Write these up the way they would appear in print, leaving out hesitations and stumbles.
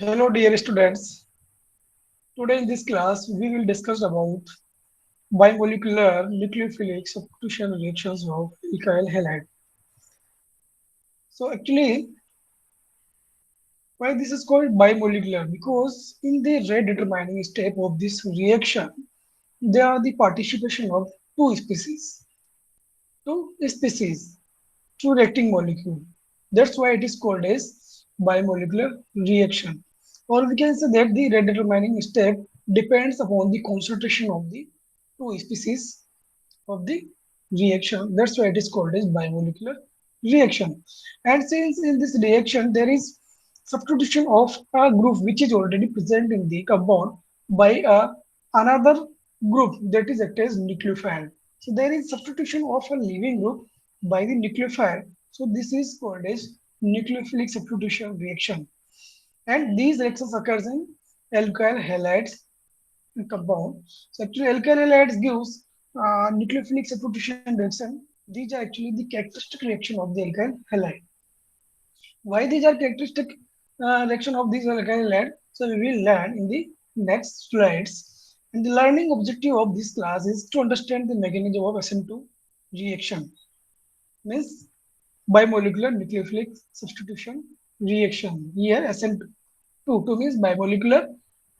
Hello dear students. Today in this class we will discuss about bimolecular nucleophilic substitution reactions of alkyl halide. So actually why this is called bimolecular? Because in the rate determining step of this reaction there are the participation of two species, two reacting molecule. That's why it is called as bimolecular reaction. Or we can say that the rate determining step depends upon the concentration of the two species of the reaction. That's why it is called as bimolecular reaction. And since in this reaction there is substitution of a group which is already present in the compound by another group that is acted as nucleophile. So there is substitution of a leaving group by the nucleophile. So this is called as nucleophilic substitution reaction. And these reactions occurs in alkyl halides compound. So actually alkyl halides gives nucleophilic substitution reaction. These are actually the characteristic reaction of the alkyl halide. Why these are characteristic reaction of these alkyl halide? So we will learn in the next slides. And the learning objective of this class is to understand the mechanism of SN2 reaction. Means bimolecular nucleophilic substitution reaction. Here SN2 2 means bimolecular,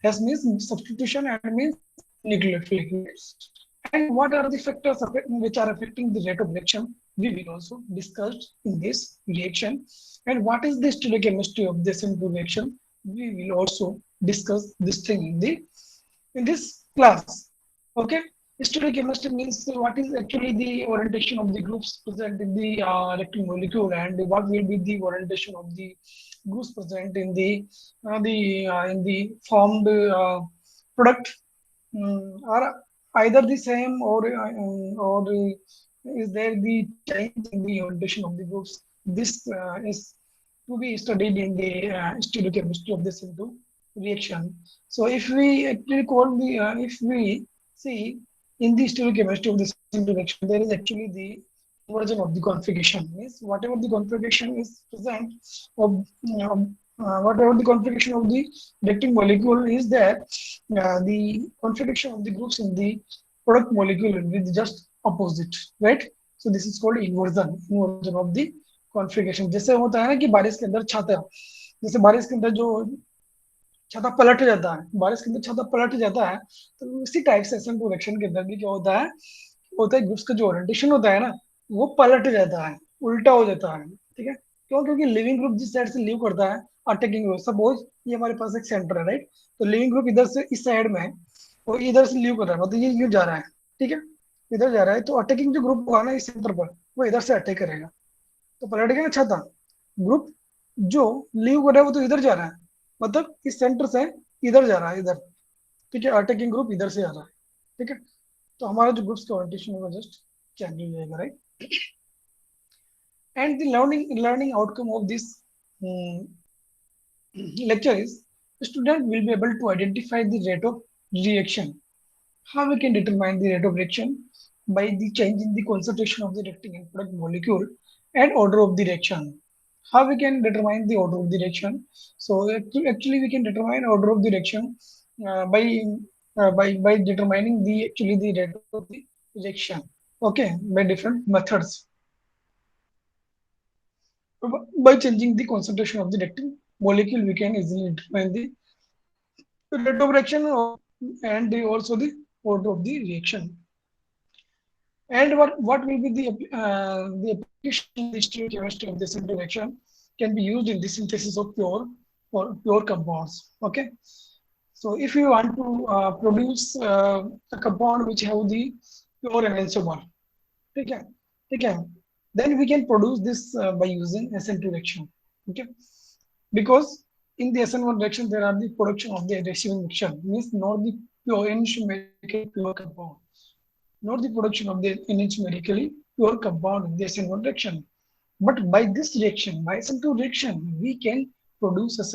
S means substitution and means nucleophilic. And what are the factors which are affecting the rate of reaction? We will also discuss in this reaction. And what is the stoichiochemistry of this SN2 reaction? We will also discuss this thing in this class. Okay. Stoichiochemistry means what is actually the orientation of the groups present in the reacting molecule, and what will be the orientation of the groups present in the formed product. Are either the same or is there the change in the orientation of the groups? This is to be studied in the stoichiochemistry of this into reaction. So if we actually call the if we see in the stoichiochemistry of this into reaction, there is actually the inversion of the configuration. Means whatever the configuration is present of whatever the configuration of the reacting molecule is there, the configuration of the groups in the product molecule will be just opposite, right? So this is called inversion of the configuration. जैसे होता है ना कि बारिश के अंदर छाता, जैसे बारिश के अंदर जो छाता पलट जाता है, बारिश के अंदर छाता पलट जाता है, तो उसी टाइप से SN2 रिएक्शन के अंदर भी क्या होता है ग्रुप्स का जो ओरिएंटेशन होता है ना, वो पलट जाता है, उल्टा हो जाता है। ठीक है, क्यों? क्योंकि लिविंग ग्रुप जिस साइड से लीव करता है, अटैकिंग ग्रुप, सपोज ये हमारे पास एक सेंटर है, राइट? तो लिविंग ग्रुप इधर से इस साइड में है और इधर से लीव कर रहा है, मतलब ये यूं जा रहा है। ठीक है, इधर जा रहा है, तो अटैकिंग जो ग्रुप होगा ना इस सेंटर पर, वो इधर से अटैक करेगा, तो पलट गया ना छाता। ग्रुप जो लीव कर रहा है वो तो इधर जा रहा है, मतलब इस सेंटर से इधर जा रहा है, इधर। ठीक है, अटैकिंग ग्रुप इधर से आ रहा है। ठीक है, तो हमारा जो ग्रुप्स का ओरिएंटेशन होगा जस्ट चेंज हो जाएगा, right? And the learning outcome of this lecture is student will be able to identify the rate of reaction. How we can determine the rate of reaction? By the change in the concentration of the reacting and product molecule and order of the reaction. How we can determine the order of the reaction? So actually we can determine order of the reaction by determining the actually the rate of the reaction. Okay, by different methods. By changing the concentration of the reacting molecule, we can easily determine the rate of reaction and also the order of the reaction. And what will be the application of the stoichiochemistry of this reaction can be used in the synthesis of pure compounds. Okay, so if you want to produce a compound which have the pure enantiomer, okay, okay, then we can produce this by using SN2 reaction. Okay, because in the SN1 reaction there are the production of the receiving mixture, means not the pure enantiomerical pure compound, not the production of the enantiomerical pure compound in the SN1 reaction. But by this reaction, by SN2 reaction, we can produce the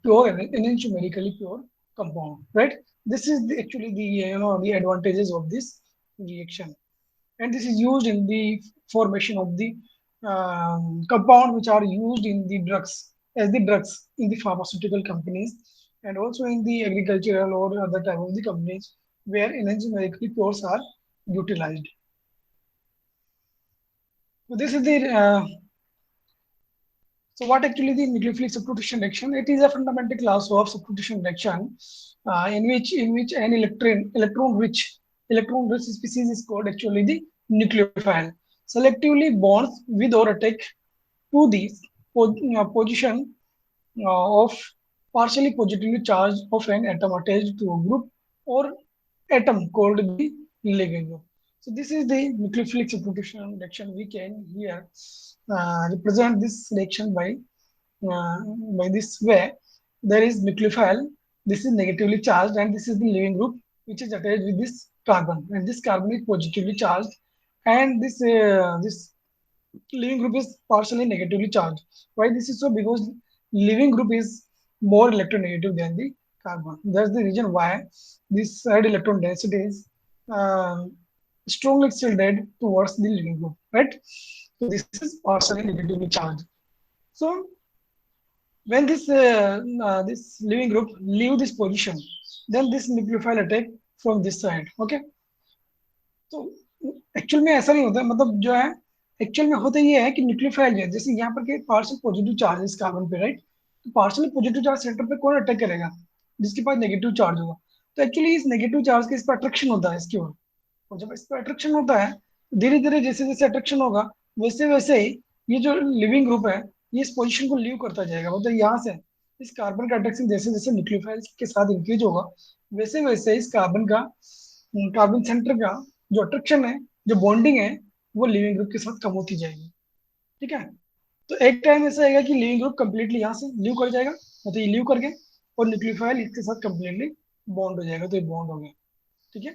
pure enantiomerically pure compound, right? This is actually the advantages of this reaction, and this is used in the formation of the compound which are used in the drugs. as the drugs in the pharmaceutical companies and also in the agricultural or other type of the companies where energetically pures are utilized. So this is the so what actually the nucleophilic substitution reaction? It is a fundamental class of substitution reaction in which an electron rich species is called actually the nucleophile. Selectively bonds with or attack to the position of partially positively charged of an atom attached to a group or atom called the ligand group. So this is the nucleophilic substitution reaction. We can here represent this reaction uh, by this way. There is nucleophile. This is negatively charged, and this is the living group which is attached with this carbon, and this carbon is positively charged, and this living group is partially negatively charged. Why this is so? Because living group is more electronegative than the carbon. That's the reason why this side electron density is uh, strongly tilted towards the living group, right? So this is partially negatively charged. So when this living group leave this position, then this nucleophile attack from this side. Okay, तो actual में ऐसा नहीं होता, मतलब जो है actual में होता ये है कि न्यूक्लियोफाइल जो है, जैसे यहाँ पर के पार्शियल पॉजिटिव चार्ज इस कार्बन पे, राइट? तो पार्शियल पॉजिटिव चार्ज सेंटर पे कौन अटैक करेगा? जिसके पास नेगेटिव चार्ज होगा। तो एक्चुअली इस नेगेटिव चार्ज के इस पर अट्रैक्शन होता है इसकी ओर, और जब इस पर अट्रैक्शन होता है धीरे धीरे जैसे जैसे अट्रैक्शन होगा वैसे वैसे ही ये जो लिविंग ग्रुप है ये इस पोजिशन को लीव करता जाएगा। मतलब यहाँ से इस कार्बन का अट्रैक्शन जैसे जैसे न्यूक्लियोफाइल के साथ इंक्रीज होगा वैसे वैसे इस कार्बन का कार्बन सेंटर का जो अट्रैक्शन है, जो बॉन्डिंग है, वो लिविंग ग्रुप के साथ कम होती जाएगी। ठीक है, तो एक टाइम ऐसा आएगा कि लिविंग ग्रुप कंप्लीटली यहाँ से लीव कर जाएगा, मतलब ये लीव कर गया और न्यूक्लियोफाइल इसके साथ कंप्लीटली बॉन्ड हो जाएगा। तो ये बॉन्ड हो गया। ठीक है,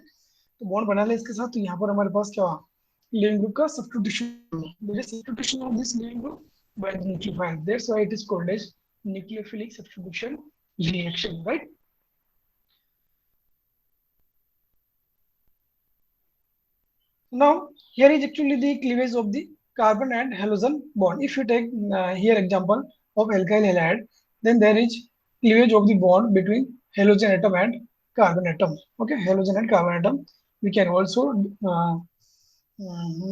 तो बॉन्ड बना ले इसके साथ, तो यहाँ पर हमारे पास क्या हुआ? लिविंग ग्रुप का substitution of this leaving group by the nucleophile. That's why it is called as nucleophilic substitution reaction, right? Now, here is actually the cleavage of the carbon and halogen bond. If you take here example of alkyl halide, then there is cleavage of the bond between halogen atom and carbon atom. Okay, halogen and carbon atom. We can also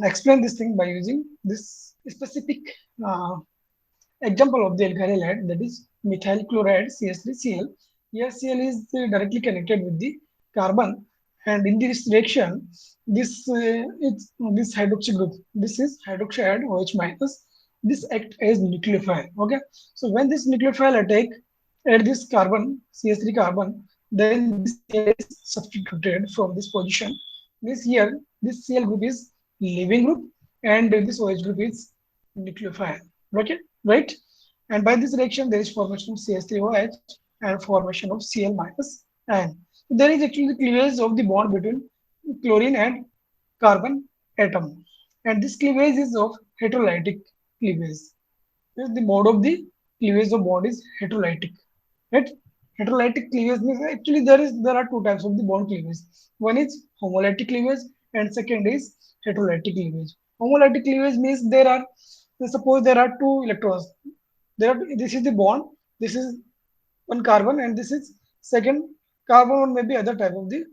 explain this thing by using this specific uh, example of the alkyl halide, that is methyl chloride CH3Cl. Here Cl is directly connected with the carbon, and in this reaction, this hydroxy group. This is hydroxide OH minus. This act as nucleophile. Okay, so when this nucleophile attack at this carbon CH3 carbon, then this Cl is substituted from this position. This here, this Cl group is leaving group, and this OH group is nucleophile. Okay, right? And by this reaction, there is formation of CH3OH and formation of Cl minus ion. So there is actually the cleavage of the bond between chlorine and carbon atom. And this cleavage is of heterolytic cleavage. The mode of the cleavage of bond is heterolytic. Right? Heterolytic cleavage means actually there are two types of the bond cleavage. One is homolytic cleavage and second is heterolytic cleavage. Homolytic cleavage means suppose there are two electrons. This is the bond. This is one carbon and this is second carbon or maybe other type of the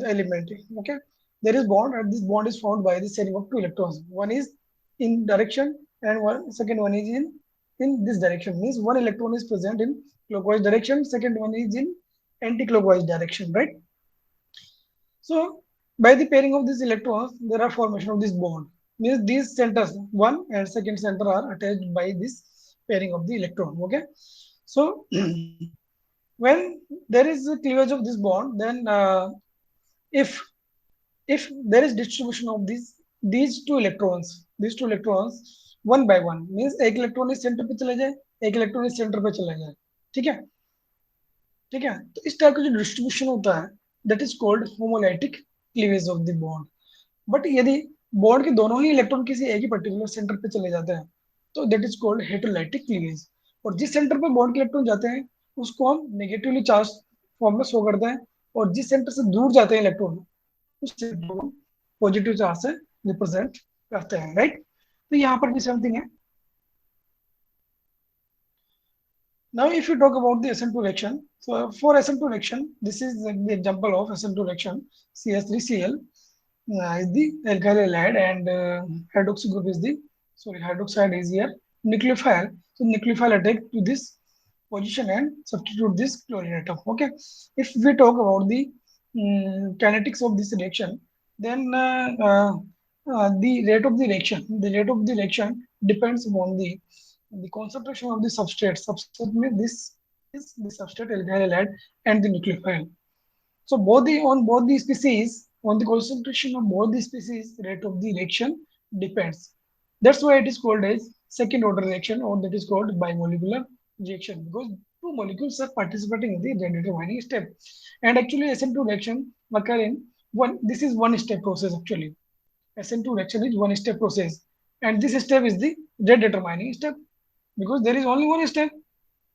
element. Okay, there is bond and this bond is formed by the sharing of two electrons. One is in direction and second one is in this direction. Means one electron is present in clockwise direction, second one is in anti-clockwise direction, right? So by the pairing of these electrons, there are formation of this bond. Means these centers, one and second center, are attached by this pairing of the electron. Okay, so when there is a cleavage of this bond, then if if there is distribution of these two electrons one by one, means एक electron इस centre पे चले जाए, एक electron इस centre पे चले जाए। ठीक है, ठीक है, तो इस टाइप का जो डिस्ट्रीब्यूशन होता है that is called homolytic cleavage of the bond. But यदि बॉन्ड के दोनों ही इलेक्ट्रॉन किसी एक ही पर्टिकुलर सेंटर पे चले जाते हैं तो दैट इज कॉल्ड हेटेरोलाइटिक क्लीवेज। और जिस सेंटर पे बॉन्ड के इलेक्ट्रॉन जाते हैं उसको हम नेगेटिवली चार्ज फॉर्म में शो करते हैं, और जिस सेंटर से दूर जाते हैं इलेक्ट्रॉन उस सेंटर को पॉजिटिव चार्ज से रिप्रेजेंट करते हैं, राइट? तो यहाँ पर भी सेम थिंग है। Now, if you talk about the SN2 reaction, so for SN2 reaction, this is the example of SN2 reaction. CH3Cl is the alkyl halide, and hydroxy group is the hydroxide is here nucleophile. So nucleophile attack to this position and substitute this chlorine atom. Okay. If we talk about the kinetics of this reaction, then the rate of the reaction depends upon the concentration of the substrate. Substrate means this is the substrate alkyl halide and the nucleophile. So both the species, on the concentration of both the species, rate of the reaction depends. That's why it is called as second order reaction, or that is called bimolecular reaction, because two molecules are participating in the redetermining step. And actually SN2 reaction occur in one, this is one step process actually. SN2 reaction is one step process, and this step is the redetermining step, because there is only one step,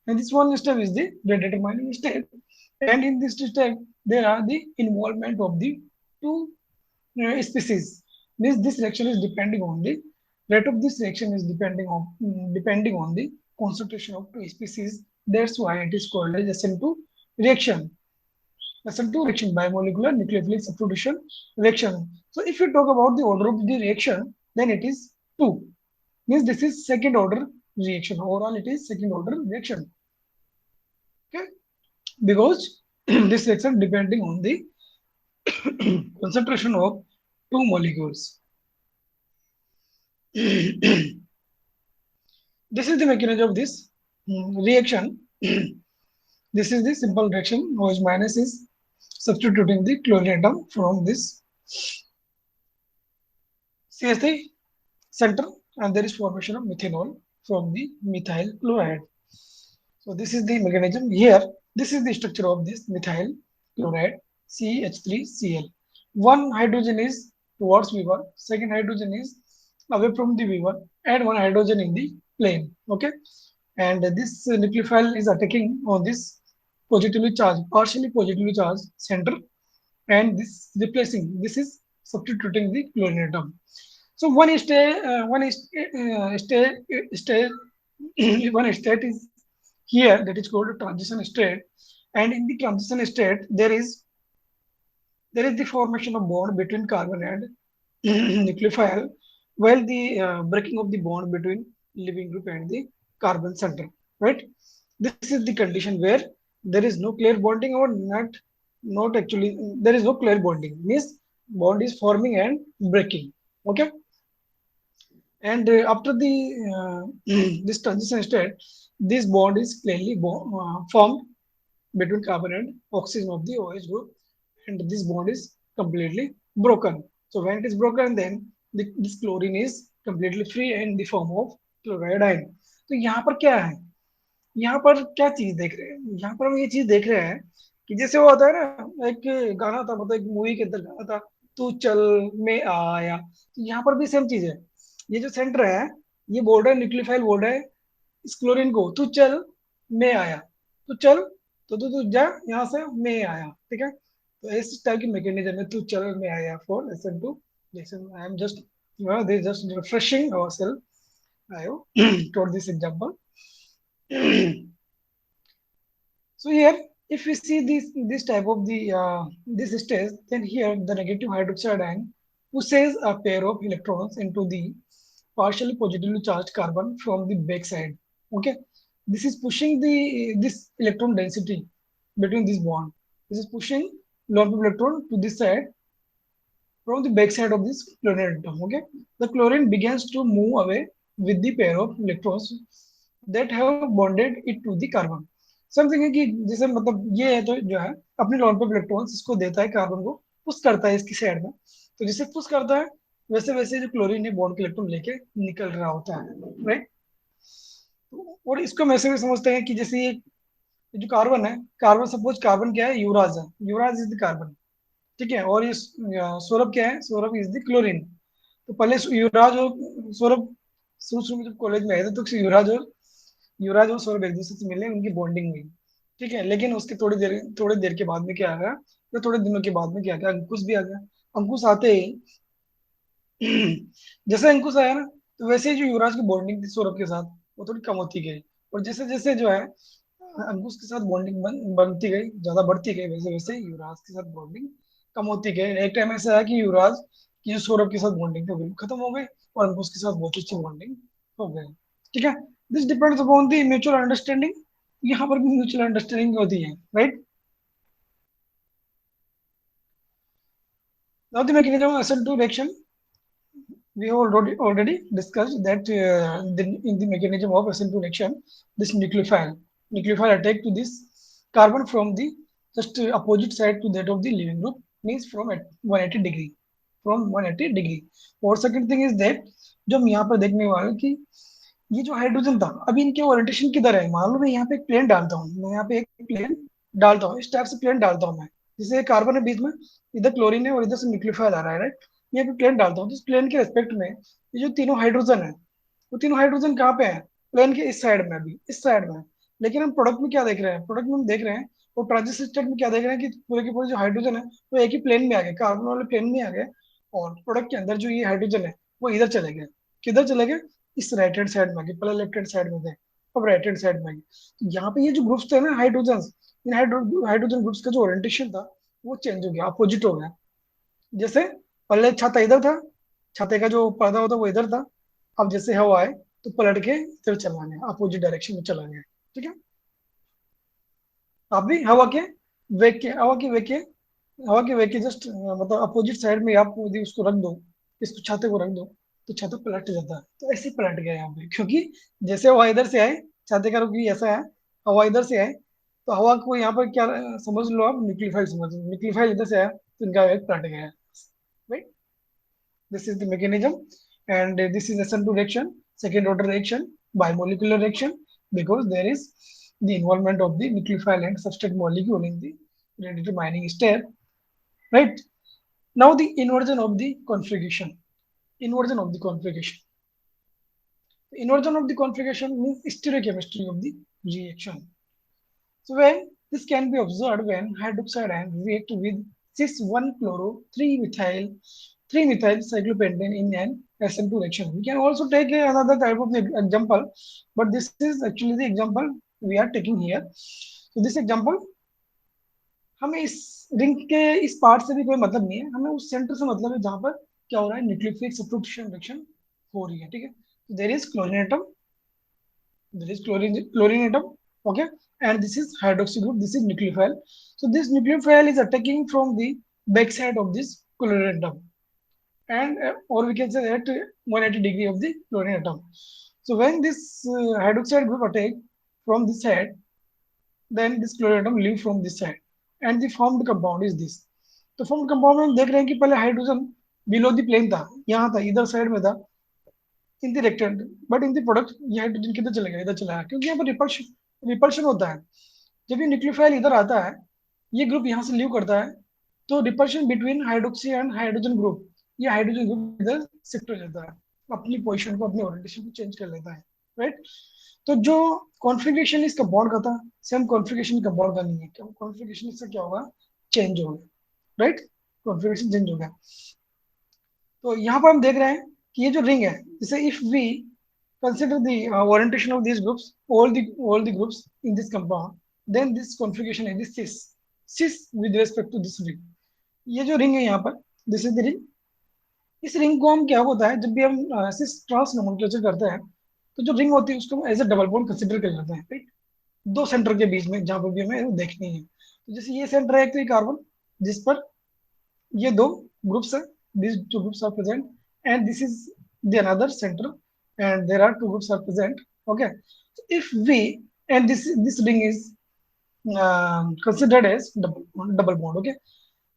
and this one step is the redetermining step. And in this step, there are the involvement of the two species. This reaction is depending on the rate of this reaction is depending on the concentration of two species. That's why it is called as SN2 reaction. SN2 reaction, bimolecular nucleophilic substitution reaction. So if you talk about the order of the reaction, then it is two. Means this is second order reaction. Overall, it is second order reaction. Okay, because this reaction depending on the concentration of two molecules. This is the mechanism of this reaction. This is the simple reaction. OH minus is substituting the chlorine atom from this CH3 center, and there is formation of methanol from the methyl chloride. So this is the mechanism here. This is the structure of this methyl chloride CH3Cl. One hydrogen is towards V1, second hydrogen is away from the V1, and one hydrogen in the plane. Okay, and this nucleophile is attacking on this positively charged, partially positively charged center, and this replacing. This is substituting the chlorine atom. So one state is here, that is called a transition state, and in the transition state there is the formation of bond between carbon and nucleophile, while the breaking of the bond between leaving group and the carbon center. Right. This is the condition where there is no clear bonding, or not actually there is no clear bonding. Means bond is forming and breaking. Okay. And after the this transition state, this bond is clearly formed between carbon and oxygen of the OH group, and this bond is completely broken. So when it is broken, then this chlorine is completely free in the form of chloride ion. तो यहाँ पर क्या है, यहाँ पर क्या चीज देख रहे हैं, यहाँ पर हम ये चीज देख रहे हैं कि जैसे वो होता है ना, एक गाना था, मतलब एक मूवी के अंदर गाना था, तू चल मैं आया, तो यहाँ पर भी सेम चीज है। ये जो सेंटर है, ये बोल रहा है, न्यूक्लियोफाइल बोल रहा है इस क्लोरीन को, तू चल मैं आया, तू चल, तो तू जा यहाँ से, मैं आया। ठीक है, तो इस टाइप की मैकेनिज्म है, तू चल मैं आया for SN2 reaction. I am just, they just refreshing ourselves. I have told this example. So here, if we see this type of the this stage, then here the negative hydroxide ion pushes a pair of electrons into the partially positively charged carbon from the back side. Okay, this is pushing the this electron density between this bond. This is pushing lone electron to this side from the back side of this chlorine atom. Okay, the chlorine begins to move away with the pair of electrons that have bonded it to the carbon. Something है कि जैसे मतलब ये है, तो जो है अपने लोन पे इलेक्ट्रॉन्स इसको देता है, कार्बन को पुश करता है इसकी साइड में, तो जैसे पुश करता है वैसे वैसे जो क्लोरीन है बॉन्ड के इलेक्ट्रॉन लेके निकल रहा होता है। राइट, और इसको हम ऐसे भी समझते हैं कि जैसे ये जो कार्बन है, कार्बन सपोज कार्बन क्या है, यूराज है, यूराज इज द कार्बन। ठीक है, और ये सौरभ क्या है, सौरभ इज द क्लोरीन। तो पहले युवराज और सौरभ शुरू शुरू में जब कॉलेज में आए थे, तो युवराज और सौरभ एक दूसरे से मिले, उनकी बॉन्डिंग हुई। ठीक है, लेकिन उसके थोड़ी देर के बाद में क्या आ गया, तो थोड़े दिनों के बाद में क्या आ गया, अंकुश भी आ गया। अंकुश आते ही जैसे अंकुश आया ना, तो वैसे ही जो युवराज की बॉन्डिंग थी सौरभ के साथ, वो थोड़ी कम होती गई। और जैसे जैसे जो है अंकुश के साथ बॉन्डिंग बनती गई, ज्यादा बढ़ती गई, वैसे वैसे युवराज के साथ बॉन्डिंग कम होती गई। एक टाइम ऐसा है कि युवराज की जो सौरभ के साथ बॉन्डिंग तो बिल्कुल खत्म हो गई और अंकुश के साथ बहुत अच्छी बॉन्डिंग हो गई। ठीक है, this depends upon the mutual understanding. यहाँ पर भी म्यूचुअल अंडरस्टैंडिंग होती है, right. Now the mechanism of SN two reaction, we have already discussed that in the mechanism of SN2 reaction, this nucleophile attack to this carbon from the just opposite side to that of the leaving group, means from at 180 degree, from 180 degree. और second thing is that जो हम यहाँ पर देखने वाले हैं कि ये जो हाइड्रोजन था, अभी इनके ओरिएंटेशन किधर है। मान लो मैं यहाँ पे एक प्लेन डालता हूँ, मैं यहाँ पे एक प्लेन डालता हूँ, इस टाइप से प्लेन डालता हूँ मैं, जैसे कार्बन है बीच में, इधर क्लोरीन है और इधर से न्यूक्लियोफाइल आ रहा है, राइट। यहाँ पे प्लेन डालता हूँ तो इस प्लेन के रेस्पेक्ट में ये जो तीनों हाइड्रोजन है, वो तीनों हाइड्रोजन कहाँ पे है, प्लेन के इस साइड में, अभी इस साइड में। लेकिन हम प्रोडक्ट में क्या देख रहे हैं, प्रोडक्ट में हम देख रहे हैं और ट्रांजिशन स्टेट में क्या देख रहे हैं कि पूरे के पूरे जो हाइड्रोजन है वो एक ही प्लेन में आ गए, कार्बन वाले प्लेन में आ गए। और प्रोडक्ट के अंदर जो ये हाइड्रोजन है वो इधर चले गए, किधर चले गए, इस राइट हैंड साइड में आ गए, पहले लेफ्ट हैंड साइड में थे, अब राइट हैंड साइड में आ गए। तो यहाँ पे ये जो ग्रुप्स थे ना हाइड्रोजन, इन हाइड्रोजन ग्रुप्स का जो ओरिएंटेशन था वो चेंज हो गया, अपोजिट हो गया। जैसे पहले छाता इधर था, छाते का जो पर्दा होता वो इधर था, अब जैसे हवा आए तो पलट के इधर चला गया, अपोजिट डायरेक्शन में चला गया। ठीक है, आप भी हवा के वेग के जस्ट मतलब अपोजिट साइड में आप यदि उसको रख दो, इसको छाते को रख दो, तो छाता पलट जाता है। तो ऐसे ही पलट गया यहाँ पे, क्योंकि जैसे हवा इधर से आए, छाते का रुख भी ऐसा है, हवा इधर से आए तो हवा को यहाँ पर क्या समझ लो आप, न्यूक्लियोफाइल समझ लो, न्यूक्लियोफाइल इधर से आया तो इनका वेग पलट गया, right. This is the mechanism, and this is SN2 reaction, second order reaction, bimolecular reaction, because there is the involvement of the nucleophile and substrate molecule in the redetermining step, right? Now the inversion of the configuration. Inversion of the configuration. Inversion of the configuration means stereochemistry of the reaction. So when this can be observed when hydroxide ion react with cis 1-chloro 3-methyl 3-methyl cyclopentane in an SN2 reaction. We can also take another type of example, but this is actually the example we are taking here. So this example, हमें इस ring के इस part से भी कोई मतलब नहीं है, हमें उस सेंटर से मतलब है जहां पर क्या हो रहा है, न्यूक्लियोफिलिक सब्स्टिट्यूशन रिएक्शन हो रही है। ठीक है, there is chlorine atom, there is chlorine atom, okay, and this is hydroxy group, this is nucleophile. So this nucleophile is attacking from the back side of this chlorine atom, and or we can say that 180 degree of the chlorine atom. So when this hydroxide group attack from this side, then this chlorine atom leave from this side, and the formed compound is this. तो formed compound में हम देख रहे हैं कि पहले hydrogen below the plane था, यहाँ था, इधर साइड में था in the rectangle, but in the product ये हाइड्रोजन किधर चले गया, इधर चला गया, क्योंकि यहाँ पर रिपल्शन रिपल्शन होता है। जब ये न्यूक्लियोफाइल इधर आता है, ये ग्रुप यहाँ से लीव करता है, तो repulsion between hydroxy and hydrogen group, ये हाइड्रोजन ग्रुप इधर शिफ्ट हो जाता है, अपनी पोजीशन को, अपनी ओरिएंटेशन को चेंज कर लेता है, राइट। तो जो कॉन्फ़िगरेशन इसका बॉन्ड का था, सेम कॉन्फ़िगरेशन का बॉन्ड का नहीं है, क्या कॉन्फ़िगरेशन इसका क्या होगा, चेंज होगा, राइट, कॉन्फ़िगरेशन चेंज होगा। तो यहाँ पर हम देख रहे हैं कि ये जो रिंग है, जैसे if we consider the orientation of these groups, all the groups in this compound, then this configuration is this cis with respect to this ring. ये जो रिंग है यहाँ पर, दिस इज द रिंग। इस ring को हम क्या होता है, जब भी हम सिस ट्रांस नोमेनक्लेचर करते हैं, तो जो रिंग होती है उसको as a double bond consider कर लेते हैं, राइट। दो सेंटर के बीच में जहाँ पर भी हमें देखनी है, तो जैसे ये सेंटर है एक, तो ये कार्बन जिस पर ये दो ग्रुप्स है, these two groups are present, and this is the another center, and there are two groups are present, okay. So if we, and this ring is considered as double bond, okay.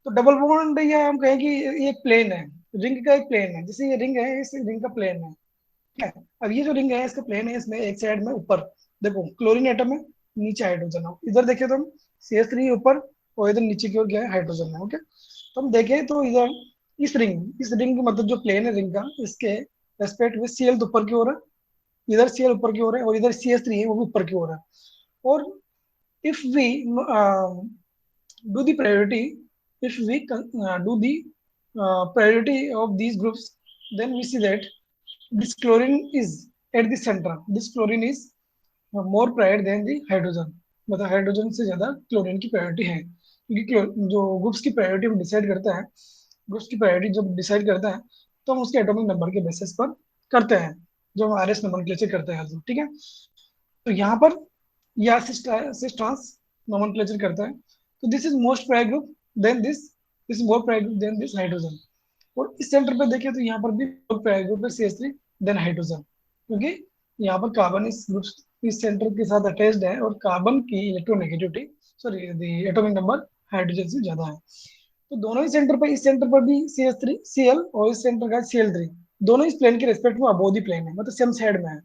तो double bond या हम कहें कि ये एक plane है, ring का एक प्लेन है, जैसे ये रिंग है, इस रिंग का प्लेन है, ठीक है। अब ये जो रिंग है इसका प्लेन है, इसमें एक साइड में ऊपर देखो क्लोरीन एटम है, नीचे हाइड्रोजन है, इधर देखे तो हम CH3 ऊपर और इधर नीचे की ओर क्या है, हाइड्रोजन है, ओके। तो हम देखें तो इधर इस रिंग मतलब जो प्लेन है रिंग का, इसके रेस्पेक्ट में Cl तो ऊपर की ओर है, इधर Cl ऊपर की ओर है, और इधर CH3 है वो भी ऊपर की ओर है। और if we do the priority, if we do the priority of these groups, then we see that this chlorine is at the center. This chlorine is more prior than the hydrogen. मतलब hydrogen से ज्यादा chlorine की priority है, क्योंकि जो groups की priority हम decide करते हैं, ग्रुप्स की प्रायोरिटी जब डिसाइड करते हैं तो हम उसके एटॉमिक नंबर के बेसिस पर करते हैं, जो हम आरएस नोमेनक्लेचर करते हैं, तो ठीक है। तो यहाँ पर या सिस ट्रांस नोमेनक्लेचर करता है, तो this is most prior group then this more prior group then this hydrogen. और इस सेंटर पे देखें तो यहाँ पर भी मोर प्रायर ग्रुप है CH3 देन हाइड्रोजन, क्योंकि यहाँ पर कार्बन इस सेंटर के साथ अटैच्ड है और कार्बन की electronegativity, sorry the atomic number hydrogen से ज्यादा है। तो दोनों ही सेंटर पर, इस सेंटर पर भी CH3 Cl और इस सेंटर का Cl3, दोनों इस प्लेन के रेस्पेक्ट में अपोजिट प्लेन है, मतलब सेम साइड में है,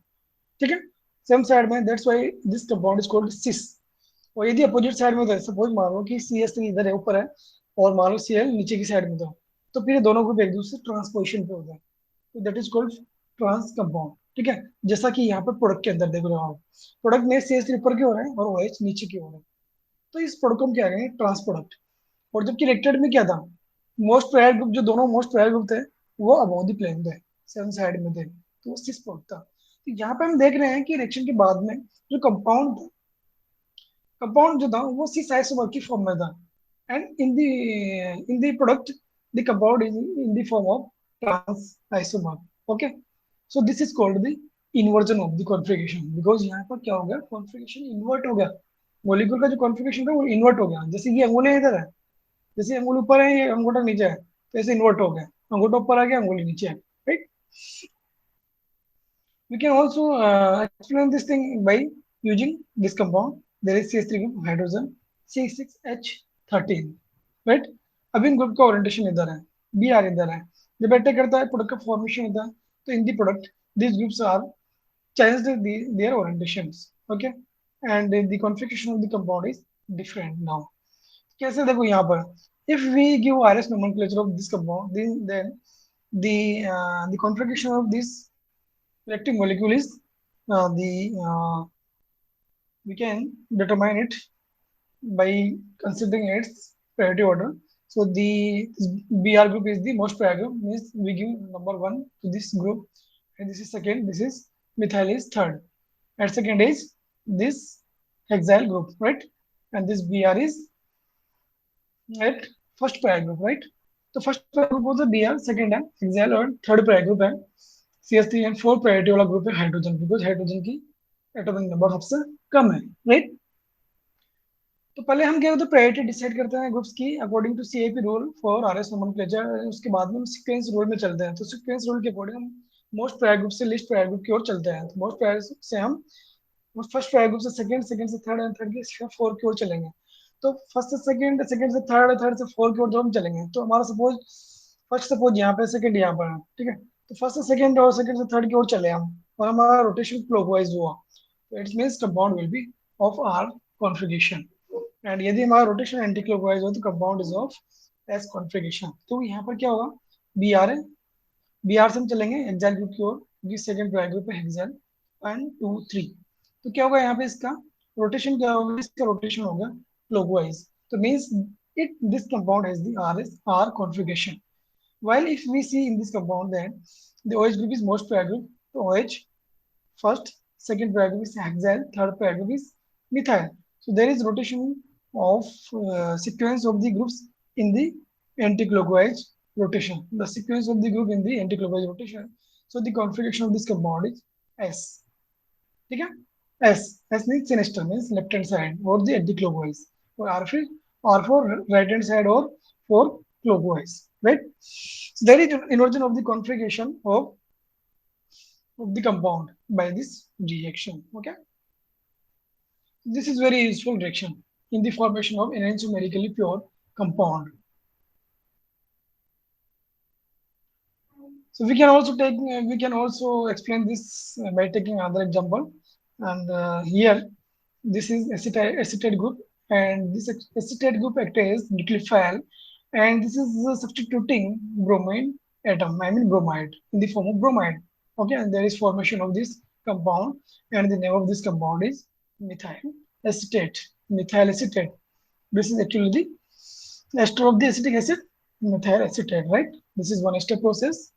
ठीक है, सेम साइड में, that's why this compound is called cis. और यदि अपोजिट साइड में, सपोज मान लो कि CH3 इधर है, ऊपर है, और मान लो Cl नीचे की साइड में, तो फिर ये दोनों ग्रुप एक दूसरे ट्रांसपोजिशन पे होते हैं, तो that is called trans compound, ठीक है। जैसा कि यहाँ पर प्रोडक्ट के अंदर देख रहे हो आप, प्रोडक्ट में CH3 ऊपर की ओर है और OH नीचे की ओर है, तो इस प्रोडक्ट को हम क्या कहेंगे, ट्रांस प्रोडक्ट। और जबकि रिएक्टेड में क्या था, मोस्ट प्रायर ग्रुप, जो दोनों मोस्ट प्रायर ग्रुप थे वो अबोव द प्लेन थे, सेवन साइड में थे, तो वो सिस प्रोडक्ट था। तो यहाँ पे हम देख रहे हैं कि रिएक्शन के बाद में जो कंपाउंड था, कंपाउंड जो था वो सिस आइसोमर की फॉर्म में था, and in the product the compound is in the form of trans isomer. Okay, so this is called the inversion of the configuration, because यहाँ पर क्या हो गया, कॉन्फ़िगरेशन इन्वर्ट हो गया, मॉलिक्यूल का जो कॉन्फ़िगरेशन था वो इन्वर्ट हो गया। जैसे ये अंगुलियां इधर है, जैसे अंगुल ऊपर है, ये अंगूठा नीचे है, तो ऐसे इन्वर्ट हो गया, अंगूठा ऊपर आ गया, अंगुली नीचे है, right. We can also explain this thing by using this compound. There is CH3 group hydrogen C6H13, right? अब इन ग्रुप का ओरिएंटेशन इधर है, Br इधर है, जब अटैक करता है प्रोडक्ट का फॉर्मेशन होता है, तो in the product these groups are changed their orientations, okay, and the configuration of the compound is different now. कैसे देखो यहाँ पर, if we give RS nomenclature of this compound, then the configuration of this reactive molecule is the we can determine it by considering its priority order. So the Br group is the most prior group, means we give number one to this group, and this is second, this is methyl is third, and second is this hexyl group, right? And this Br is at first prior group, right? तो first prior group होता है Br, second है हेक्सेल, और third prior group है CH3, and fourth priority वाला group है hydrogen, because hydrogen की atomic number सबसे कम है, राइट। तो पहले हम क्या होता है, प्रायोरिटी डिसाइड करते हैं ग्रुप्स की according to CIP rule for RS nomenclature, उसके बाद में हम सीक्वेंस रूल में चलते हैं, तो सीक्वेंस रूल के अकॉर्डिंग हम मोस्ट प्रायर ग्रुप से लिस्ट प्रायर ग्रुप की ओर चलते हैं, तो मोस्ट प्रायर से हम फर्स्ट प्रायर ग्रुप से सेकंड, सेकंड से थर्ड, एंड थर्ड के फोर्थ की ओर चलेंगे। तो फर्स्ट से सेकंड, सेकंड से थर्ड, थर्ड से फोर्थ की ओर जब हम चलेंगे, तो हमारा सपोज यहाँ पे, सेकंड यहाँ पर है, ठीक है, तो फर्स्ट से सेकंड और सेकंड से थर्ड की ओर चले हम, और हमारा रोटेशन क्लॉकवाइज हुआ, तो it means compound will be of R configuration, and यदि हमारा रोटेशन एंटी क्लॉकवाइज हो तो compound is of S configuration. तो यहाँ पर क्या होगा, बी आर है, बी आर से हम चलेंगे हेक्साइल ग्रुप की ओर, क्योंकि सेकंड प्राइम ग्रुप है हेक्साइल, 1 2 3। तो क्या होगा यहाँ पे, इसका रोटेशन क्या होगा, इसका रोटेशन होगा क्लॉकवाइज, तो means it this compound has the R configuration. While if we see in this compound, then the OH group is most prior group. So OH first, second prior group is hexyl, third prior group is methyl. So there is rotation of sequence of the groups in the anti-clockwise rotation. The sequence of the group in the anti-clockwise rotation. So the configuration of this compound is S. ठीक है, S, S means sinister, means left hand side और the anti-clockwise, और R फिर R for right hand side or for clockwise, right? So there is inversion of the configuration of the compound by this reaction. Okay, this is very useful reaction in the formation of enantiomerically pure compound. So we can also explain this by taking another example. And here, this is acetate group, and this acetate group acts as nucleophile, and this is substituting bromine atom, I mean bromide, in the form of bromide. Okay, and there is formation of this compound, and the name of this compound is methyl acetate. Methyl acetate. This is actually the ester of the acetic acid, methyl acetate, right? This is one step process.